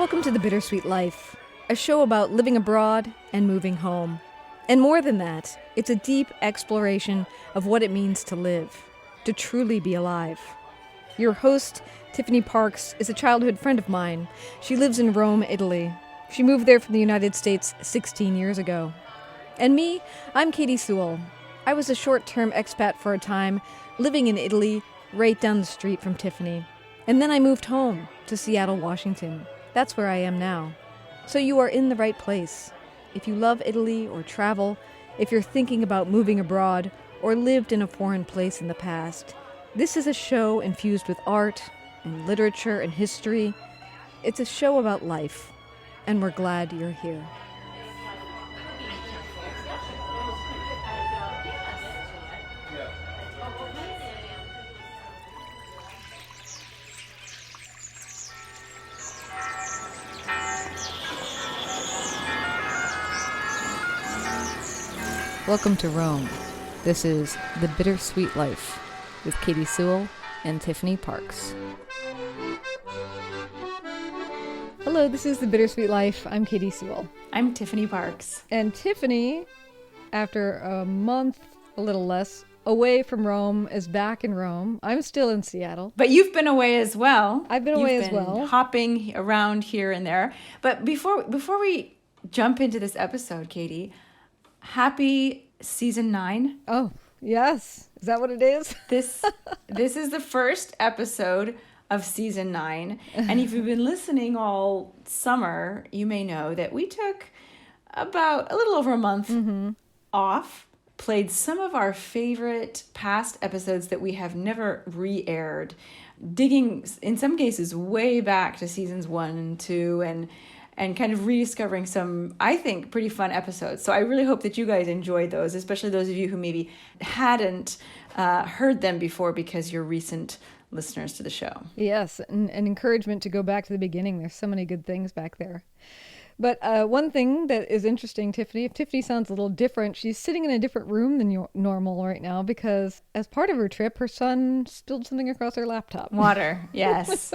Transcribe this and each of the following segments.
Welcome to The Bittersweet Life, a show about living abroad and moving home. And more than that, it's a deep exploration of what it means to live, to truly be alive. Your host, Tiffany Parks, is a childhood friend of mine. She lives in Rome, Italy. She moved there from the United States 16 years ago. And me, I'm Katie Sewell. I was a short-term expat for a time, living in Italy, right down the street from Tiffany. And then I moved home to Seattle, Washington. That's where I am now. So you are in the right place. If you love Italy or travel, if you're thinking about moving abroad or lived in a foreign place in the past, this is a show infused with art and literature and history. It's a show about life, and we're glad you're here. Welcome to Rome. This is The Bittersweet Life with Katie Sewell and Tiffany Parks. Hello, this is The Bittersweet Life. I'm Katie Sewell. I'm Tiffany Parks. And Tiffany, after a month, a little less, away from Rome, is back in Rome. I'm still in Seattle. But you've been away as well. I've been away as well. Hopping around here and there. But before we jump into this episode, Katie, happy season 9. Oh, yes. Is that what it is? This is the first episode of season 9. And if you've been listening all summer, you may know that we took about a little over a month off, played some of our favorite past episodes that we have never re-aired, digging in some cases way back to seasons 1 and 2 and kind of rediscovering some, I think, pretty fun episodes. So I really hope that you guys enjoyed those, especially those of you who maybe hadn't heard them before because you're recent listeners to the show. Yes, and encouragement to go back to the beginning. There's so many good things back there. But one thing that is interesting, Tiffany, if Tiffany sounds a little different, she's sitting in a different room than normal right now because as part of her trip, her son spilled something across her laptop. Water, yes.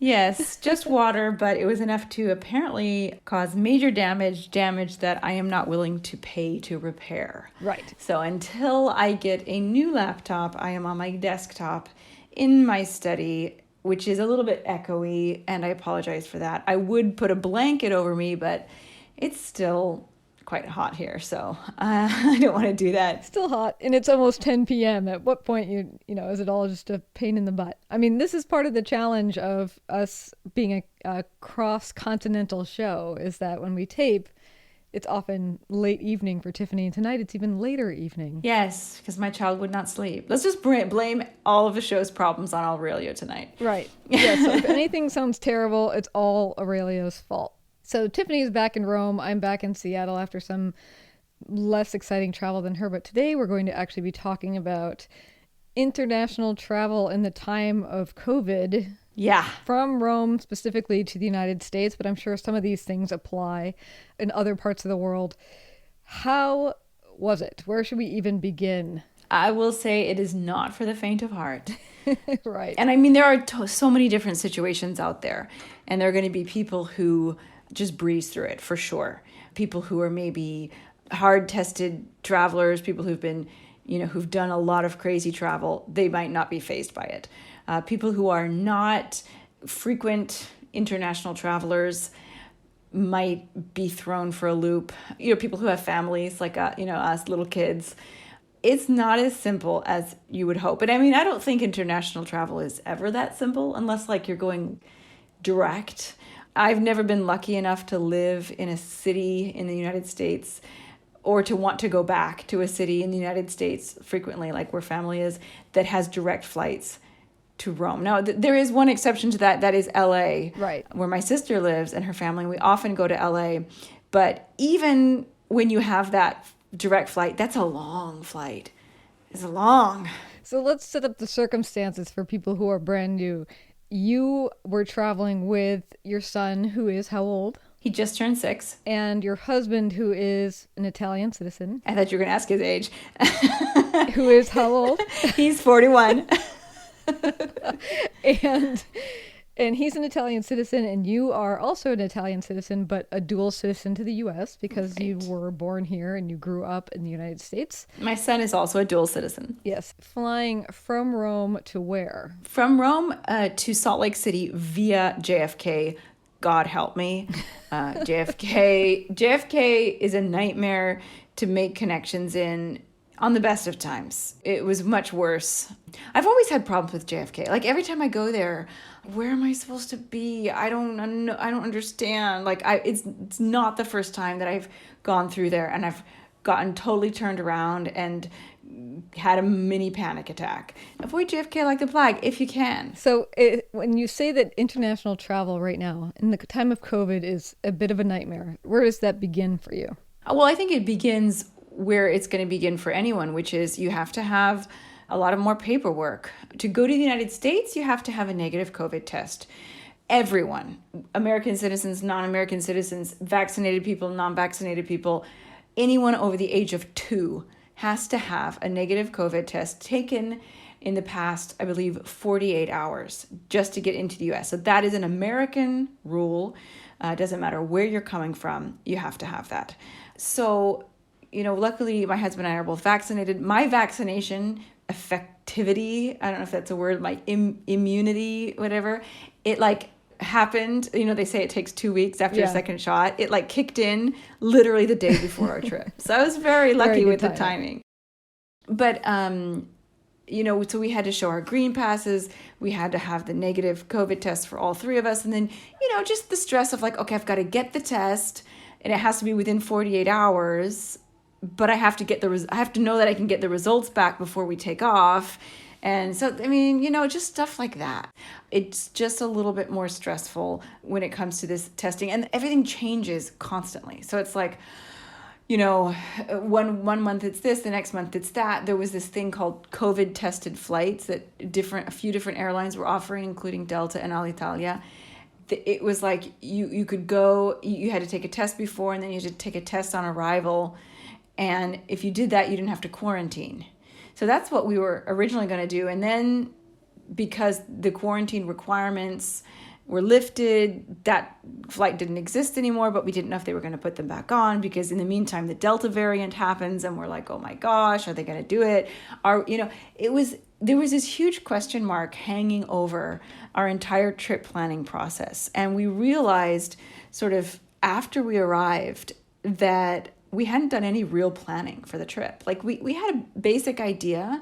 Yes, just water, but it was enough to apparently cause major damage that I am not willing to pay to repair. Right. So until I get a new laptop, I am on my desktop in my study, which is a little bit echoey, and I apologize for that. I would put a blanket over me, but it's still quite hot here, so I don't want to do that. Still hot, and it's almost 10 p.m. At what point, you know, is it all just a pain in the butt? I mean, this is part of the challenge of us being a cross-continental show, is that when we tape, it's often late evening for Tiffany, and tonight it's even later evening. Yes, because my child would not sleep. Let's just blame all of the show's problems on Aurelio tonight. Right. Yeah, so if anything sounds terrible, it's all Aurelio's fault. So Tiffany is back in Rome. I'm back in Seattle after some less exciting travel than her. But today we're going to actually be talking about international travel in the time of COVID. Yeah. From Rome specifically to the United States, but I'm sure some of these things apply in other parts of the world. How was it? Where should we even begin? I will say it is not for the faint of heart. Right. And I mean, there are so many different situations out there. And there are going to be people who just breeze through it for sure. People who are maybe hard-tested travelers, people who've been, who've done a lot of crazy travel, they might not be fazed by it. People who are not frequent international travelers might be thrown for a loop. People who have families like, us little kids. It's not as simple as you would hope. And I mean, I don't think international travel is ever that simple unless you're going direct. I've never been lucky enough to live in a city in the United States or to want to go back to a city in the United States frequently, like where family is, that has direct flights to Rome. Now, there is one exception to that. That is LA, right, where my sister lives and her family. We often go to LA. But even when you have that direct flight, that's a long flight. It's long. So let's set up the circumstances for people who are brand new. You were traveling with your son, who is how old? He just turned 6. And your husband, who is an Italian citizen. I thought you were going to ask his age. Who is how old? He's 41. And he's an Italian citizen, and you are also an Italian citizen, but a dual citizen to the U.S. because you Right. were born here and you grew up in the United States. My son is also a dual citizen. Yes. Flying from Rome to where? From Rome to Salt Lake City via JFK. God help me. JFK is a nightmare to make connections in on the best of times. It was much worse. I've always had problems with JFK. Like every time I go there, where am I supposed to be? I don't know. I don't understand. It's not the first time that I've gone through there and I've gotten totally turned around and had a mini panic attack. Avoid JFK like the plague if you can. So when you say that international travel right now in the time of COVID is a bit of a nightmare, where does that begin for you? Well, I think it begins where it's going to begin for anyone, which is you have to have a lot of more paperwork. To go to the United States, you have to have a negative COVID test. Everyone, American citizens, non-American citizens, vaccinated people, non-vaccinated people, anyone over the age of 2 has to have a negative COVID test taken in the past, I believe, 48 hours just to get into the US. So that is an American rule. It doesn't matter where you're coming from, you have to have that. So, luckily my husband and I are both vaccinated. My vaccination effectivity, I don't know if that's a word, my immunity, whatever, it happened. They say it takes 2 weeks after a second shot. It kicked in literally the day before our trip. So I was very lucky with the timing. But, so we had to show our green passes. We had to have the negative COVID test for all 3 of us. And then, just the stress of okay, I've got to get the test and it has to be within 48 hours, but I have to I have to know that I can get the results back before we take off. And so, just stuff like that. It's just a little bit more stressful when it comes to this testing, and everything changes constantly. So it's one month it's this, the next month it's that. There was this thing called COVID tested flights that a few different airlines were offering, including Delta and Alitalia. It was you could go, you had to take a test before, and then you had to take a test on arrival. And if you did that, you didn't have to quarantine. So that's what we were originally going to do. And then because the quarantine requirements were lifted, that flight didn't exist anymore, but we didn't know if they were going to put them back on, because in the meantime, the Delta variant happens and we're like, oh my gosh, are they going to do it? There was this huge question mark hanging over our entire trip planning process. And we realized sort of after we arrived that we hadn't done any real planning for the trip. We had a basic idea.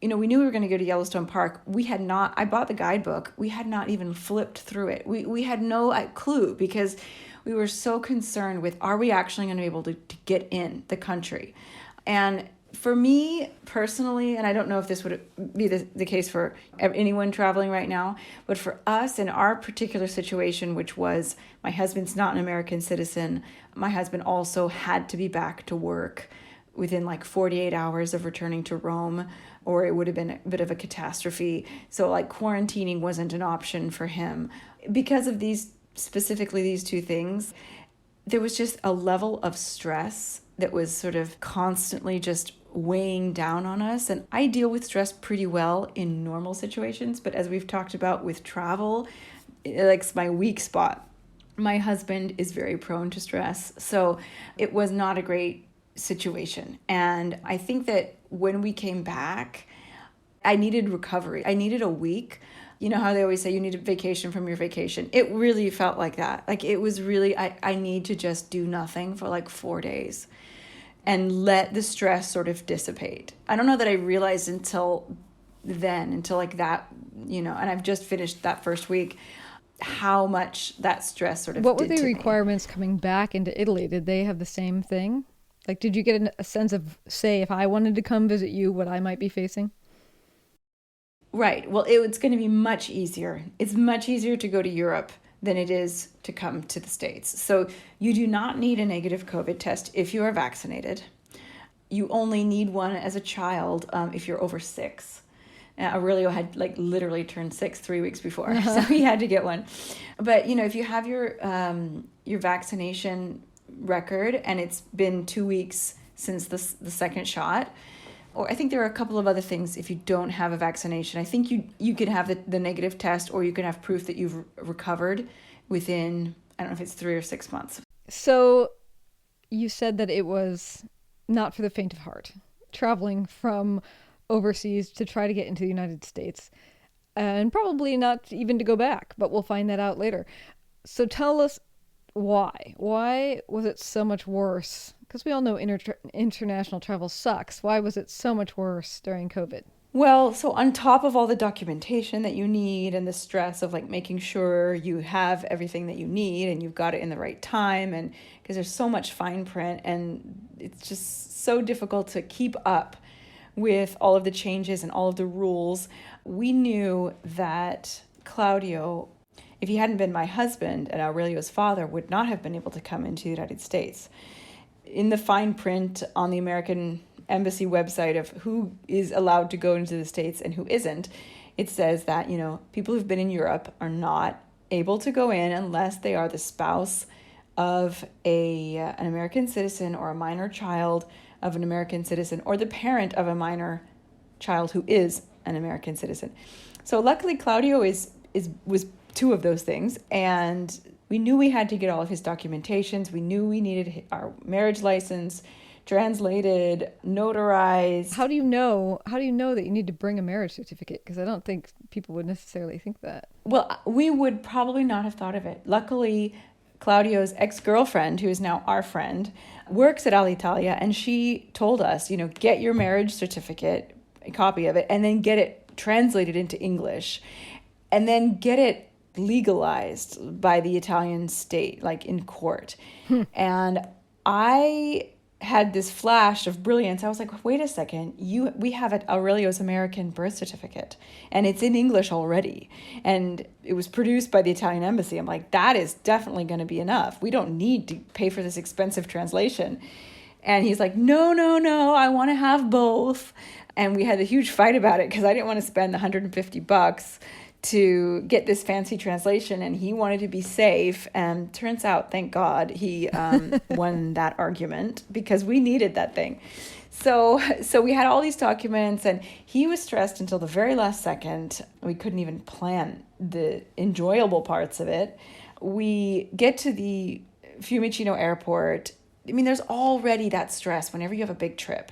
We knew we were going to go to Yellowstone Park. I bought the guidebook. We had not even flipped through it. We had no clue, because we were so concerned with, are we actually going to be able to get in the country? And for me personally, and I don't know if this would be the case for anyone traveling right now, but for us in our particular situation, which was my husband's not an American citizen, my husband also had to be back to work within 48 hours of returning to Rome, or it would have been a bit of a catastrophe. So quarantining wasn't an option for him. Because of specifically these 2 things, there was just a level of stress that was sort of constantly just weighing down on us. And I deal with stress pretty well in normal situations, but as we've talked about with travel, it's my weak spot. My husband is very prone to stress, so it was not a great situation. And I think that when we came back, I needed recovery. I needed a week. You know how they always say you need a vacation from your vacation? It really felt like that. It was really, I need to just do nothing for 4 days and let the stress sort of dissipate. I don't know that I realized until that, and I've just finished that first week, how much that stress sort of What were did the to me. requirements coming back into Italy? Did they have the same thing? Did you get a sense of, say, if I wanted to come visit you, what I might be facing? Right. Well, it's going to be much easier. It's much easier to go to Europe than it is to come to the States. So you do not need a negative COVID test if you are vaccinated. You only need one as a child if you're over 6. Aurelio had literally turned 6 3 weeks before, so he had to get one. But if you have your vaccination record and it's been 2 weeks since the second shot, or I think there are a couple of other things. If you don't have a vaccination, I think you can have the negative test, or you can have proof that you've recovered within, I don't know if it's 3 or 6 months. So you said that it was not for the faint of heart, traveling from overseas to try to get into the United States, and probably not even to go back, but we'll find that out later. So tell us why. Why was it so much worse? Because we all know international travel sucks. Why was it so much worse during COVID? Well, so on top of all the documentation that you need and the stress of like making sure you have everything that you need and you've got it in the right time, and because there's so much fine print and it's just so difficult to keep up with all of the changes and all of the rules, we knew that Claudio, if he hadn't been my husband and Aurelio's father, would not have been able to come into the United States. In the fine print on the American Embassy website of who is allowed to go into the States and who isn't, it says that, people who've been in Europe are not able to go in unless they are the spouse of an American citizen or a minor child of an American citizen, or the parent of a minor child who is an American citizen. So luckily Claudio was two of those things, and we knew we had to get all of his documentations. We knew we needed our marriage license translated, notarized. How do you know that you need to bring a marriage certificate? Because I don't think people would necessarily think that. Well, we would probably not have thought of it. Luckily, Claudio's ex-girlfriend, who is now our friend, works at Alitalia, and she told us, get your marriage certificate, a copy of it, and then get it translated into English, and then get it legalized by the Italian state, like in court. And I had this flash of brilliance. I was like, wait a second, we have Aurelio's American birth certificate, and it's in English already, and it was produced by the Italian embassy. I'm like, that is definitely going to be enough. We don't need to pay for this expensive translation. And he's like, no, I want to have both. And we had a huge fight about it because I didn't want to spend the $150 to get this fancy translation, and he wanted to be safe. And turns out, thank God, he won that argument because we needed that thing. So we had all these documents, and he was stressed until the very last second. We couldn't even plan the enjoyable parts of it. We get to the Fiumicino airport. I mean, there's already that stress whenever you have a big trip.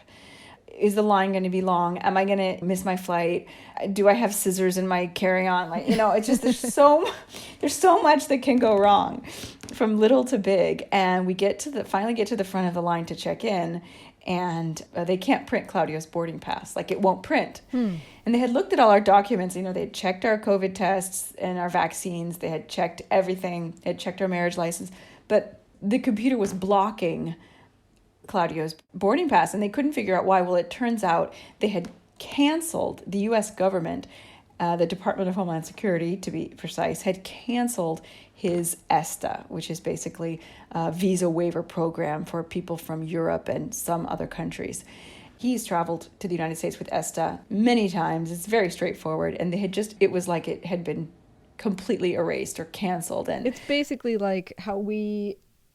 Is the line going to be long? Am I going to miss my flight? Do I have scissors in my carry-on? It's just there's so much that can go wrong, from little to big. And we finally get to the front of the line to check in, and they can't print Claudio's boarding pass. It won't print. And they had looked at all our documents. They had checked our COVID tests and our vaccines. They had checked everything. They had checked our marriage license, but the computer was blocking Claudio's boarding pass, and they couldn't figure out why. Well, it turns out they had canceled, the U.S. government, the Department of Homeland Security, to be precise, had canceled his ESTA, which is basically a visa waiver program for people from Europe and some other countries. He's traveled to the United States with ESTA many times. It's very straightforward, and it was like it had been completely erased or canceled. And it's basically like how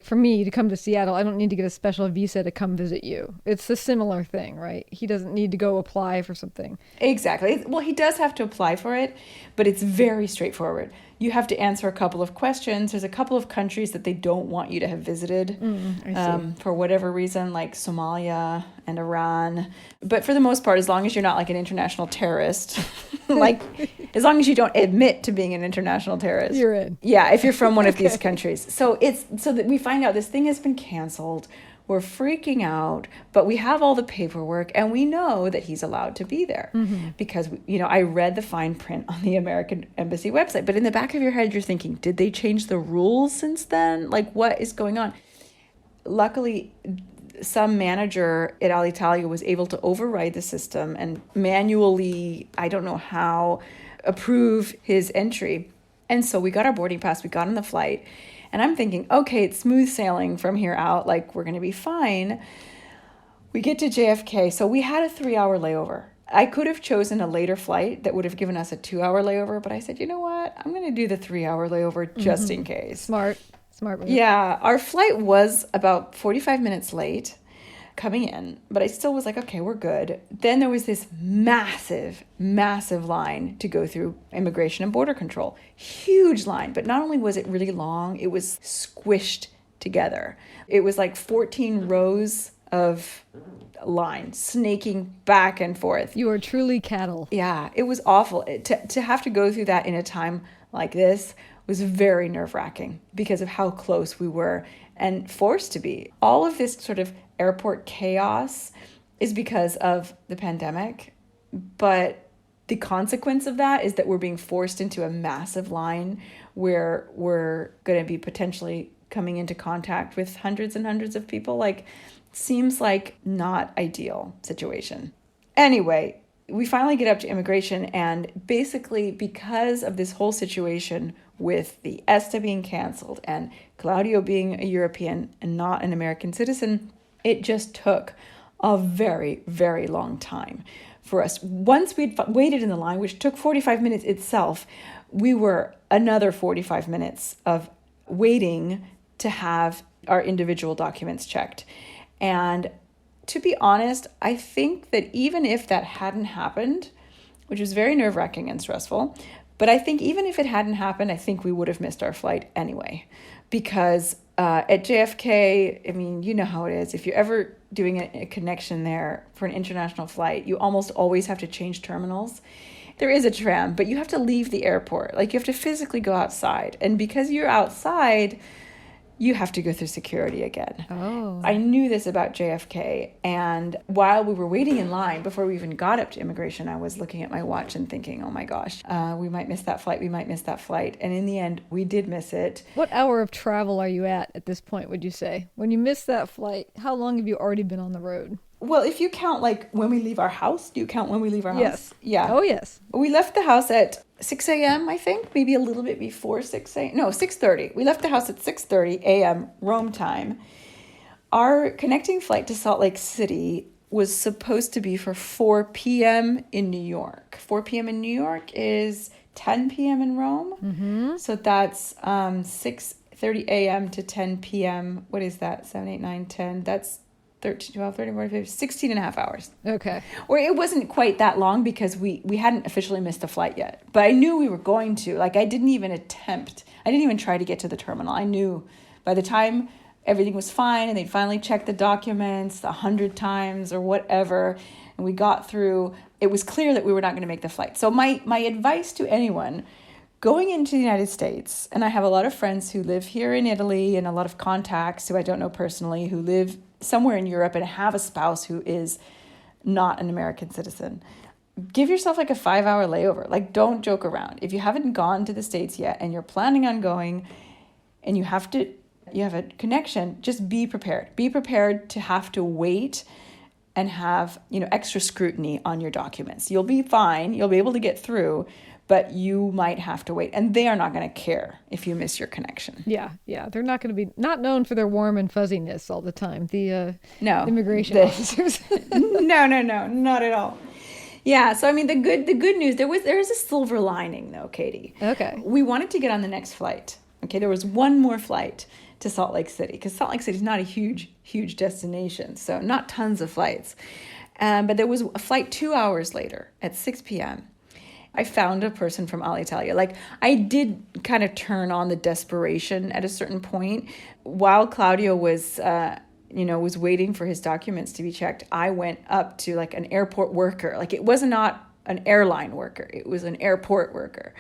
for me to come to Seattle, I don't need to get a special visa to come visit you. It's a similar thing, right? He doesn't need to go apply for something. Exactly. Well, he does have to apply for it, but it's very straightforward. You have to answer a couple of questions. There's a couple of countries that they don't want you to have visited for whatever reason, like Somalia and Iran. But for the most part, as long as you're not like an international terrorist, as long as you don't admit to being an international terrorist, you're in. Yeah, if you're from one of these countries. So that we find out this thing has been canceled. We're freaking out, but we have all the paperwork, and we know that he's allowed to be there because, I read the fine print on the American Embassy website. But in the back of your head, you're thinking, did they change the rules since then? What is going on? Luckily, some manager at Alitalia was able to override the system and manually, I don't know how, approve his entry. And so we got our boarding pass, we got on the flight. And I'm thinking, okay, it's smooth sailing from here out. We're going to be fine. We get to JFK. So we had a 3-hour layover. I could have chosen a later flight that would have given us a 2-hour layover. But I said, you know what? I'm going to do the 3-hour layover just in case. Smart move. Yeah. Our flight was about 45 minutes late. coming in, but I still was like, okay, we're good. Then there was this massive, massive line to go through Immigration and Border Control. Huge line. But not only was it really long, it was squished together. It was like 14 rows of line snaking back and forth. You are truly cattle. Yeah, it was awful. To have to go through that in a time like this was very nerve-wracking because of how close we were and forced to be. All of this sort of airport chaos is because of the pandemic, but the consequence of that is that we're being forced into a massive line where we're going to be potentially coming into contact with hundreds and hundreds of people. Like, seems like not ideal situation. Anyway, we finally get up to immigration, and basically because of this whole situation with the ESTA being canceled and Claudio being a European and not an American citizen, it just took a very, very long time for us. Once we'd waited in the line, which took 45 minutes itself, we were another 45 minutes of waiting to have our individual documents checked. And to be honest, I think that even if that hadn't happened, which was very nerve-wracking and stressful, but I think even if it hadn't happened, I think we would have missed our flight anyway. Because at JFK, I mean, you know how it is. If you're ever doing a connection there for an international flight, you almost always have to change terminals. There is a tram, but you have to leave the airport. Like, you have to physically go outside. And because you're outside, you have to go through security again. Oh. I knew this about JFK, and while we were waiting in line, before we even got up to immigration, I was looking at my watch and thinking, oh my gosh, we might miss that flight, And in the end, we did miss it. What hour of travel are you at this point, would you say? When you missed that flight, how long have you already been on the road? Well, if you count, like, when we leave our house, do you count when we leave our house? Yes. Yeah. Oh, yes. We left the house at 6 a.m., I think, maybe a little bit before 6 a.m. No, 6:30. We left the house at 6:30 a.m. Rome time. Our connecting flight to Salt Lake City was supposed to be for 4 p.m. in New York. 4 p.m. in New York is 10 p.m. in Rome. Mm-hmm. So that's 6:30 a.m. to 10 p.m. What is that? 7, 8, 9, 10. That's 13, 12, 13, 14, 15, 16 and a half hours. Okay. Or it wasn't quite that long because we hadn't officially missed a flight yet. But I knew we were going to. Like, I didn't even try to get to the terminal. I knew by the time everything was fine and they'd finally checked the documents 100 times or whatever, and we got through, it was clear that we were not going to make the flight. So my advice to anyone going into the United States, and I have a lot of friends who live here in Italy and a lot of contacts who I don't know personally who live somewhere in Europe and have a spouse who is not an American citizen. Give yourself like a 5-hour layover. Like, don't joke around. If you haven't gone to the States yet and you're planning on going and you have a connection, just be prepared. Be prepared to have to wait and have, extra scrutiny on your documents. You'll be fine. You'll be able to get through, but you might have to wait. And they are not going to care if you miss your connection. Yeah. They're not going to be not known for their warm and fuzziness all the time. The immigration officers. No, not at all. Yeah, so I mean, the good news, there is a silver lining though, Katie. Okay. We wanted to get on the next flight. Okay, there was one more flight to Salt Lake City because Salt Lake City is not a huge destination, so not tons of flights. But there was a flight 2 hours later at 6 p.m. I found a person from Alitalia. Like, I did kind of turn on the desperation at a certain point. While Claudio was waiting for his documents to be checked, I went up to like an airport worker. Like, it was not an airline worker. It was an airport worker.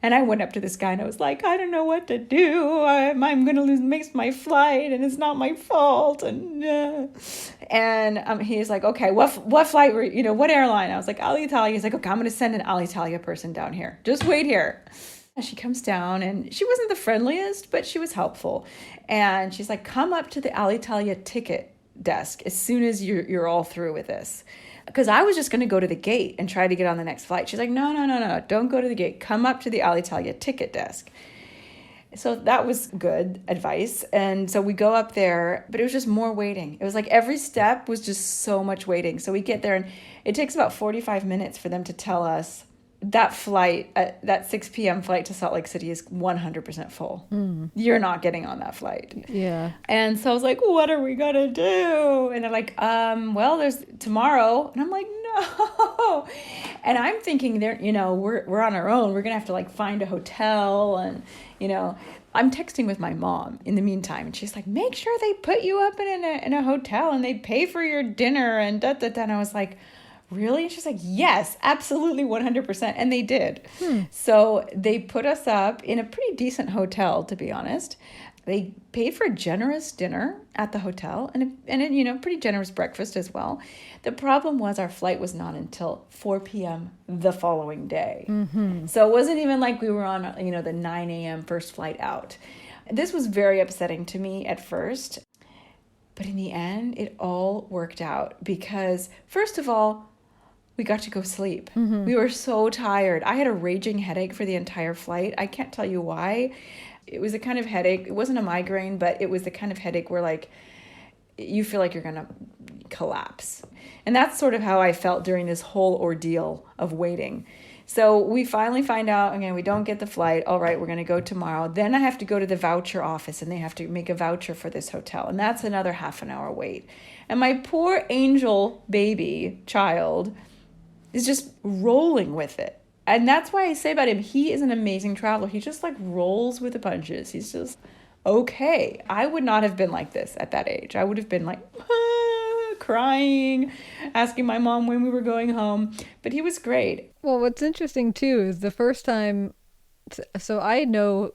And I went up to this guy and I was like, I don't know what to do. I'm going to miss my flight and it's not my fault. And he's like, okay, what flight were what airline? I was like, Alitalia. He's like, okay, I'm going to send an Alitalia person down here. Just wait here. And she comes down and she wasn't the friendliest, but she was helpful. And she's like, come up to the Alitalia ticket desk as soon as you're all through with this. Because I was just going to go to the gate and try to get on the next flight. She's like, no, don't go to the gate. Come up to the Alitalia ticket desk. So that was good advice. And so we go up there, but it was just more waiting. It was like every step was just so much waiting. So we get there and it takes about 45 minutes for them to tell us that flight, that 6 p.m. flight to Salt Lake City is 100% full. You're not getting on that flight. Yeah. And so I was like, what are we going to do? And they're like, well, there's tomorrow. And I'm like, no. And I'm thinking we're on our own. We're going to have to like find a hotel. And, I'm texting with my mom in the meantime. And she's like, make sure they put you up in a hotel and they pay for your dinner and da, da, da. And I was like, really? And she's like, yes, absolutely 100%. And they did. So they put us up in a pretty decent hotel, to be honest. They paid for a generous dinner at the hotel and a pretty generous breakfast as well. The problem was our flight was not until 4 p.m. the following day. So it wasn't even like we were on, the 9 a.m. first flight out. This was very upsetting to me at first. But in the end, it all worked out because, first of all, we got to go sleep. We were so tired. I had a raging headache for the entire flight. I can't tell you why. It was a kind of headache. It wasn't a migraine, but it was the kind of headache where like you feel like you're going to collapse. And that's sort of how I felt during this whole ordeal of waiting. So we finally find out, okay, we don't get the flight. All right, we're going to go tomorrow. Then I have to go to the voucher office and they have to make a voucher for this hotel. And that's another half an hour wait. And my poor angel baby child is just rolling with it. And that's why I say about him, he is an amazing traveler. He just like rolls with the punches. He's just okay. I would not have been like this at that age. I would have been like crying, asking my mom when we were going home. But he was great. Well, what's interesting too is the first time, so I know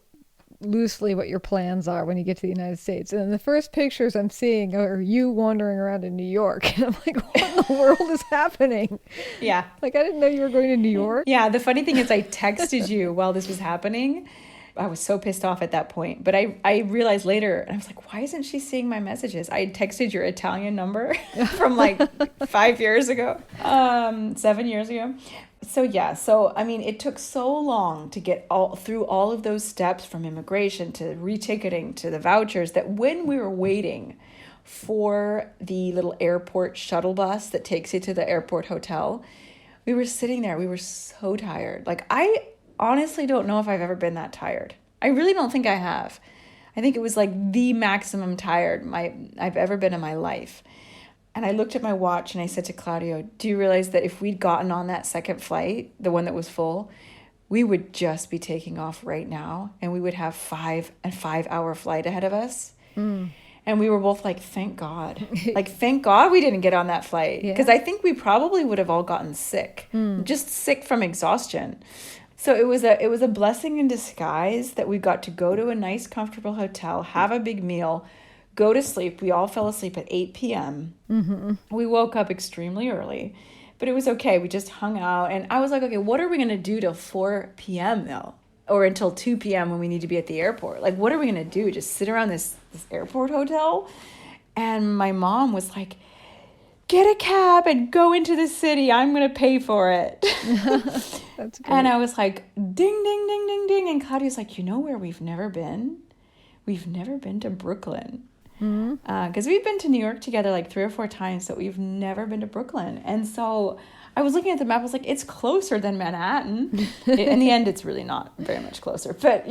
loosely what your plans are when you get to the United States. And the first pictures I'm seeing are you wandering around in New York. And I'm like, what in the world is happening? Yeah. Like, I didn't know you were going to New York. Yeah. The funny thing is I texted you while this was happening. I was so pissed off at that point. But I realized later, and I was like, why isn't she seeing my messages? I had texted your Italian number from like 5 years ago, 7 years ago. So yeah, I mean, it took so long to get through all of those steps from immigration to reticketing to the vouchers that when we were waiting for the little airport shuttle bus that takes you to the airport hotel, we were sitting there. We were so tired. Like, I honestly don't know if I've ever been that tired. I really don't think I have. I think it was like the maximum tired I've ever been in my life. And I looked at my watch and I said to Claudio, do you realize that if we'd gotten on that second flight, the one that was full, we would just be taking off right now and we would have 5-hour flight ahead of us. And we were both like, thank God. Like, thank God we didn't get on that flight. Because I think we probably would have all gotten sick, just sick from exhaustion. So it was a blessing in disguise that we got to go to a nice, comfortable hotel, have a big meal, go to sleep. We all fell asleep at 8 p.m. We woke up extremely early, but it was okay. We just hung out. And I was like, okay, what are we going to do till 4 p.m. though? Or until 2 p.m. when we need to be at the airport? Like, what are we going to do? Just sit around this airport hotel? And my mom was like, get a cab and go into the city. I'm going to pay for it. That's great. And I was like, ding, ding, ding, ding, ding. And Claudia's like, you know where we've never been? We've never been to Brooklyn. Because we've been to New York together like 3 or 4 times, but we've never been to Brooklyn. And so I was looking at the map. I was like, it's closer than Manhattan. In the end, it's really not very much closer. But,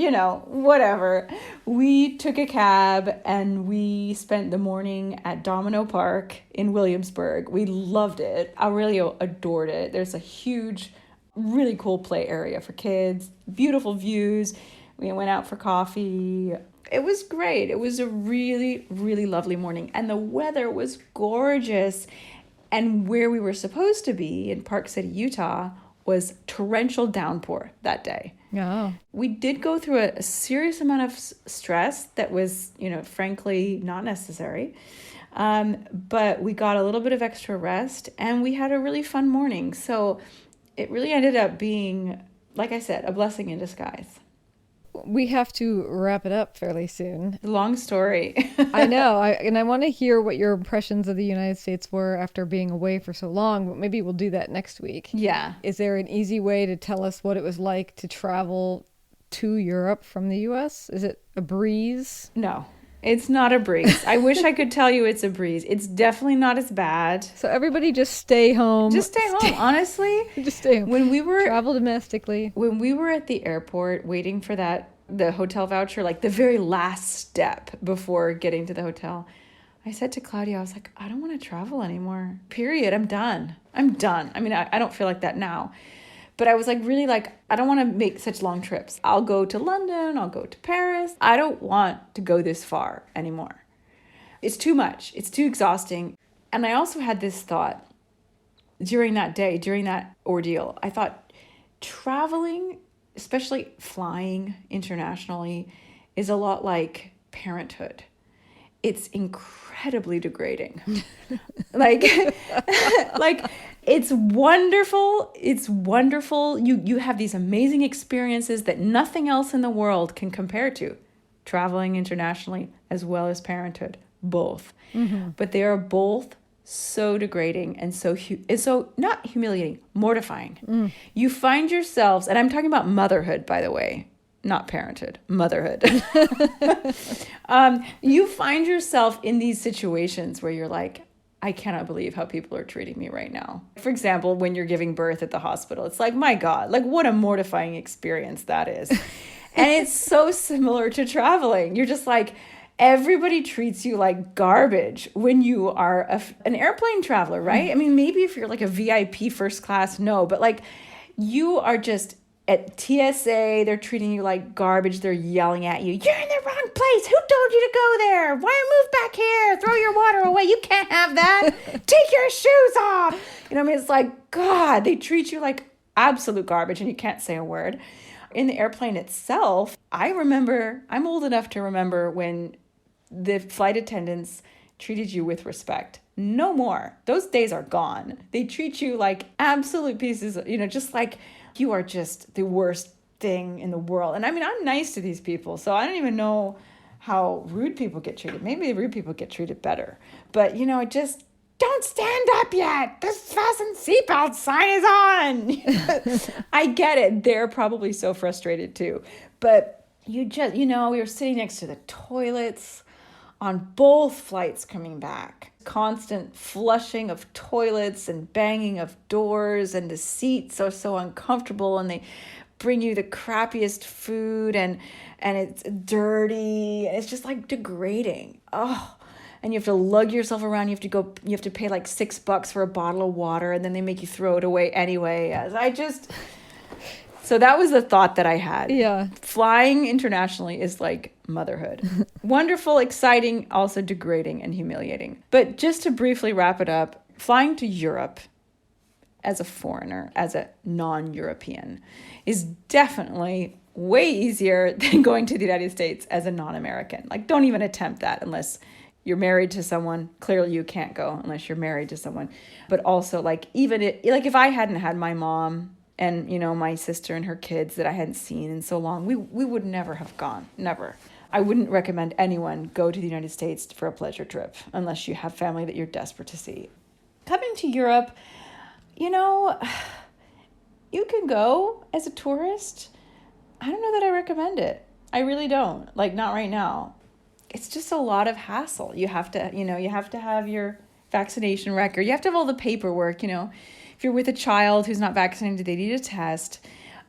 whatever. We took a cab and we spent the morning at Domino Park in Williamsburg. We loved it. Aurelio adored it. There's a huge, really cool play area for kids. Beautiful views. We went out for coffee. It was great. It was a really, really lovely morning. And the weather was gorgeous. And where we were supposed to be in Park City, Utah, was torrential downpour that day. Oh. We did go through a serious amount of stress that was, frankly, not necessary. But we got a little bit of extra rest and we had a really fun morning. So it really ended up being, like I said, a blessing in disguise. We have to wrap it up fairly soon. Long story. I know. I want to hear what your impressions of the United States were after being away for so long, but maybe we'll do that next week. Yeah. Is there an easy way to tell us what it was like to travel to Europe from the U.S.? Is it a breeze? No. It's not a breeze. I wish I could tell you it's a breeze. It's definitely not as bad. So everybody just stay home. Just stay home, honestly. Just stay home. When we were travel domestically. When we were at the airport waiting for the hotel voucher, like the very last step before getting to the hotel, I said to Claudia, I was like, I don't want to travel anymore. Period. I'm done. I mean, I don't feel like that now. But I was like, really, like, I don't want to make such long trips. I'll go to London. I'll go to Paris. I don't want to go this far anymore. It's too much. It's too exhausting. And I also had this thought during that day, during that ordeal. I thought traveling, especially flying internationally, is a lot like parenthood. It's incredibly degrading. like it's wonderful. It's wonderful. You have these amazing experiences that nothing else in the world can compare to. Traveling internationally as well as parenthood, both. Mm-hmm. But they are both so degrading and so not humiliating, mortifying. Mm. You find yourselves, and I'm talking about motherhood, by the way, not parenthood, motherhood. You find yourself in these situations where you're like, I cannot believe how people are treating me right now. For example, when you're giving birth at the hospital, it's like, my God, like what a mortifying experience that is. And it's so similar to traveling. You're just like, everybody treats you like garbage when you are an airplane traveler, right? I mean, maybe if you're like a VIP first class, no, but like you are just at TSA, they're treating you like garbage. They're yelling at you. You're in the wrong place. Who told you to go there? Why move back here? Throw your water away. You can't have that. Take your shoes off. You know what I mean? It's like, God, they treat you like absolute garbage and you can't say a word. In the airplane itself, I'm old enough to remember when the flight attendants treated you with respect. No more. Those days are gone. They treat you like absolute pieces, just like you are just the worst thing in the world. And I mean, I'm nice to these people, so I don't even know how rude people get treated. Maybe rude people get treated better. But, just don't stand up yet. This fasten seatbelt sign is on. I get it. They're probably so frustrated too. But we were sitting next to the toilets on both flights coming back. Constant flushing of toilets and banging of doors, and the seats are so uncomfortable, and they bring you the crappiest food, and it's dirty. It's just like degrading. Oh, and you have to lug yourself around. You have to pay like $6 for a bottle of water, and then they make you throw it away anyway. So that was the thought that I had. Yeah. Flying internationally is like motherhood. Wonderful, exciting, also degrading and humiliating. But just to briefly wrap it up, flying to Europe as a foreigner, as a non-European, is definitely way easier than going to the United States as a non-American. Like, don't even attempt that unless you're married to someone. Clearly you can't go unless you're married to someone. But also, like, if I hadn't had my mom and, my sister and her kids that I hadn't seen in so long, we would never have gone. Never. I wouldn't recommend anyone go to the United States for a pleasure trip unless you have family that you're desperate to see. Coming to Europe, you can go as a tourist. I don't know that I recommend it. I really don't. Like, not right now. It's just a lot of hassle. You have to have your vaccination record. You have to have all the paperwork, If you're with a child who's not vaccinated, they need a test.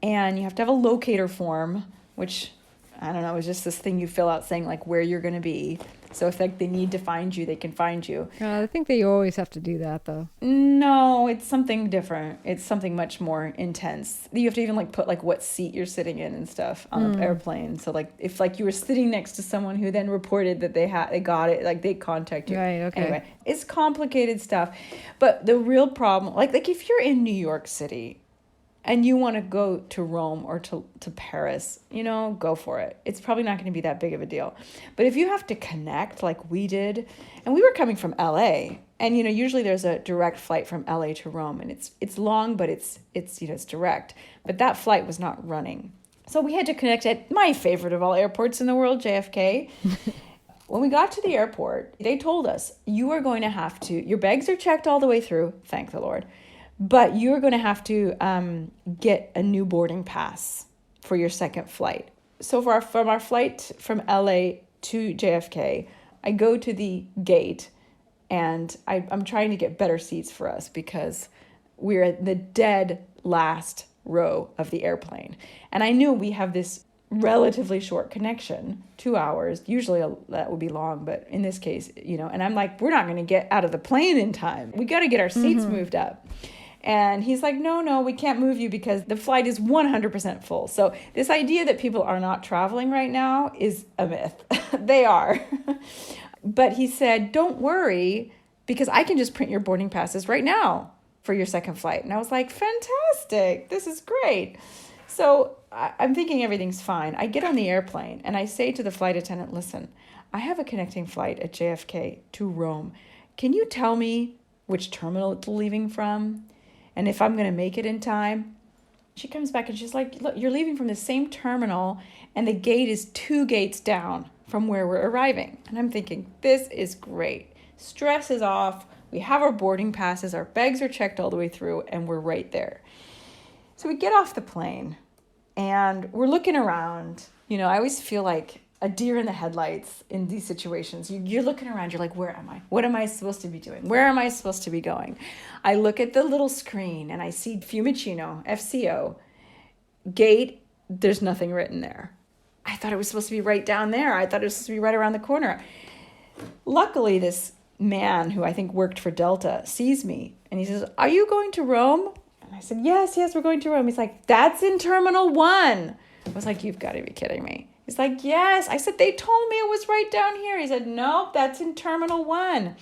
And you have to have a locator form, which, I don't know, is just this thing you fill out saying, like, where you're going to be. So if they need to find you, they can find you. I think that you always have to do that, though. No, it's something different. It's something much more intense. You have to even put what seat you're sitting in and stuff on the airplane. So if you were sitting next to someone who then reported that they got it, they contact you. Right. Okay. Anyway, it's complicated stuff. But the real problem, like if you're in New York City and you want to go to Rome or to Paris, go for it. It's probably not going to be that big of a deal. But if you have to connect like we did, and we were coming from LA, and usually there's a direct flight from LA to Rome, and it's long, but it's direct. But that flight was not running. So we had to connect at my favorite of all airports in the world, JFK. When we got to the airport, they told us, you are going to have to, your bags are checked all the way through, thank the Lord. But you're going to have to get a new boarding pass for your second flight. So from our flight from LA to JFK. I go to the gate, and I'm trying to get better seats for us because we're at the dead last row of the airplane. And I knew we have this relatively short connection, 2 hours. Usually that would be long, but in this case, and I'm like, we're not going to get out of the plane in time. We got to get our seats moved up. And he's like, no, we can't move you because the flight is 100% full. So this idea that people are not traveling right now is a myth. They are. But he said, don't worry, because I can just print your boarding passes right now for your second flight. And I was like, fantastic. This is great. So I'm thinking everything's fine. I get on the airplane and I say to the flight attendant, listen, I have a connecting flight at JFK to Rome. Can you tell me which terminal it's leaving from? And if I'm going to make it in time? She comes back and she's like, look, you're leaving from the same terminal and the gate is 2 gates down from where we're arriving. And I'm thinking, this is great. Stress is off. We have our boarding passes. Our bags are checked all the way through and we're right there. So we get off the plane and we're looking around. I always feel like a deer in the headlights in these situations. You're looking around. You're like, where am I? What am I supposed to be doing? Where am I supposed to be going? I look at the little screen and I see Fiumicino, FCO, gate. There's nothing written there. I thought it was supposed to be right down there. I thought it was supposed to be right around the corner. Luckily, this man who I think worked for Delta sees me and he says, are you going to Rome? And I said, yes, we're going to Rome. He's like, that's in Terminal 1. I was like, you've got to be kidding me. He's like, yes. I said, they told me it was right down here. He said, nope, that's in Terminal 1.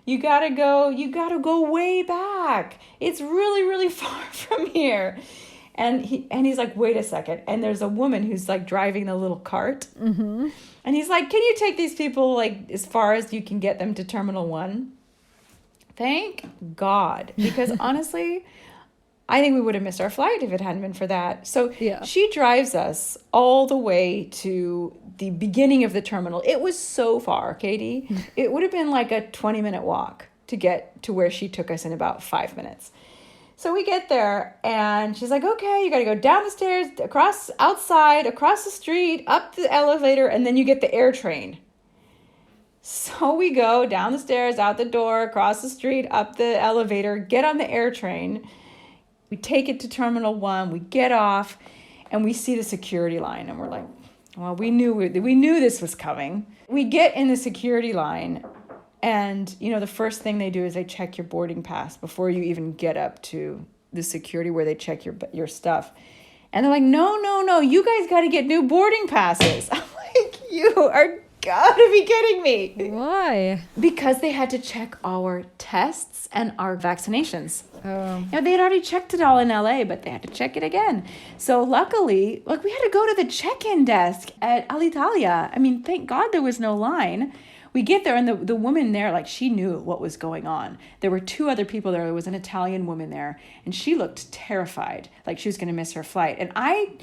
You gotta go way back. It's really, really far from here. And he's like, wait a second. And there's a woman who's like driving the little cart. Mm-hmm. And he's like, can you take these people like as far as you can get them to Terminal 1? Thank God. Because honestly, I think we would have missed our flight if it hadn't been for that. So yeah. She drives us all the way to the beginning of the terminal. It was so far, Katie. It would have been like a 20-minute walk to get to where she took us in about 5 minutes. So we get there and she's like, okay, you got to go down the stairs, across the street, up the elevator, and then you get the air train. So we go down the stairs, out the door, across the street, up the elevator, get on the air train. We take it to Terminal 1, we get off, and we see the security line. And we're like, well, we knew this was coming. We get in the security line, and, the first thing they do is they check your boarding pass before you even get up to the security where they check your stuff. And they're like, no, you guys got to get new boarding passes. I'm like, you are gotta be kidding me. Why? Because they had to check our tests and our vaccinations. Oh. They had already checked it all in LA, but they had to check it again. So luckily, we had to go to the check-in desk at Alitalia. I mean, thank God there was no line. We get there and the woman there, she knew what was going on. There were 2 other people there. There was an Italian woman there and she looked terrified, like she was going to miss her flight. And I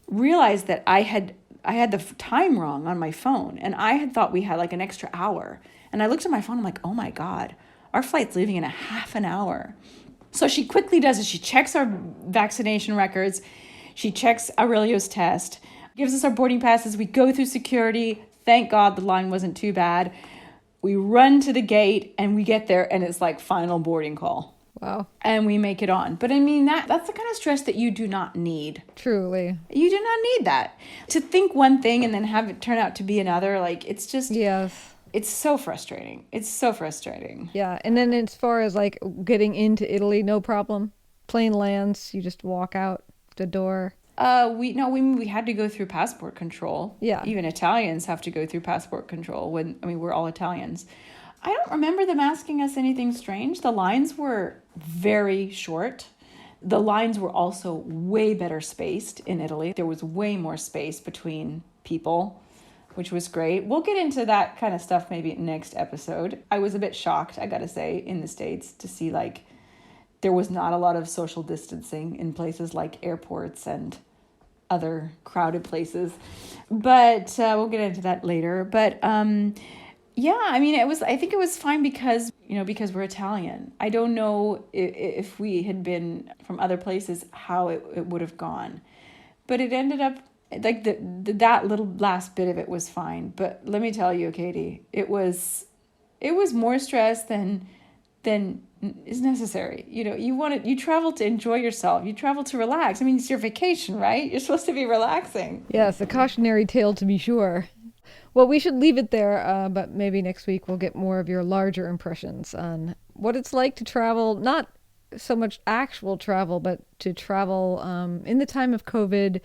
realized that I had the time wrong on my phone, and I had thought we had an extra hour. And I looked at my phone, I'm like, oh my God, our flight's leaving in a half an hour. So she quickly does it. She checks our vaccination records. She checks Aurelio's test, gives us our boarding passes. We go through security. Thank God the line wasn't too bad. We run to the gate and we get there and it's final boarding call. Wow. And we make it on. But I mean, that's the kind of stress that you do not need. Truly. You do not need that. To think one thing and then have it turn out to be another, it's just... Yes. It's so frustrating. It's so frustrating. Yeah. And then as far as getting into Italy, no problem. Plane lands, you just walk out the door. We had to go through passport control. Yeah. Even Italians have to go through passport control we're all Italians. I don't remember them asking us anything strange. The lines were very short. The lines were also way better spaced in Italy. There was way more space between people, which was great. We'll get into that kind of stuff maybe next episode. I was a bit shocked, I gotta say, in the States to see there was not a lot of social distancing in places like airports and other crowded places. But we'll get into that later. But yeah, I mean, I think it was fine because we're Italian. I don't know if we had been from other places, how it would have gone. But it ended up like that little last bit of it was fine. But let me tell you, Katie, it was more stress than is necessary. You travel to enjoy yourself. You travel to relax. I mean, it's your vacation, right? You're supposed to be relaxing. Yes, a cautionary tale to be sure. Well, we should leave it there, but maybe next week we'll get more of your larger impressions on what it's like to travel, not so much actual travel, but to travel in the time of COVID,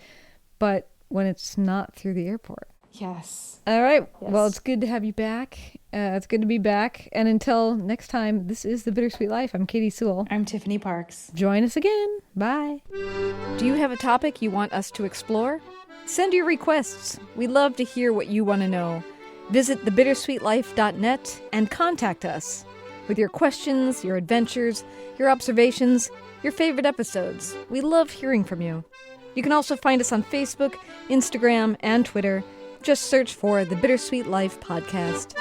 but when it's not through the airport. Yes. All right. Yes. Well, it's good to have you back. It's good to be back. And until next time, this is The Bittersweet Life. I'm Katie Sewell. I'm Tiffany Parks. Join us again. Bye. Do you have a topic you want us to explore? Send your requests. We love to hear what you want to know. Visit thebittersweetlife.net and contact us with your questions, your adventures, your observations, your favorite episodes. We love hearing from you. You can also find us on Facebook, Instagram, and Twitter. Just search for The Bittersweet Life Podcast.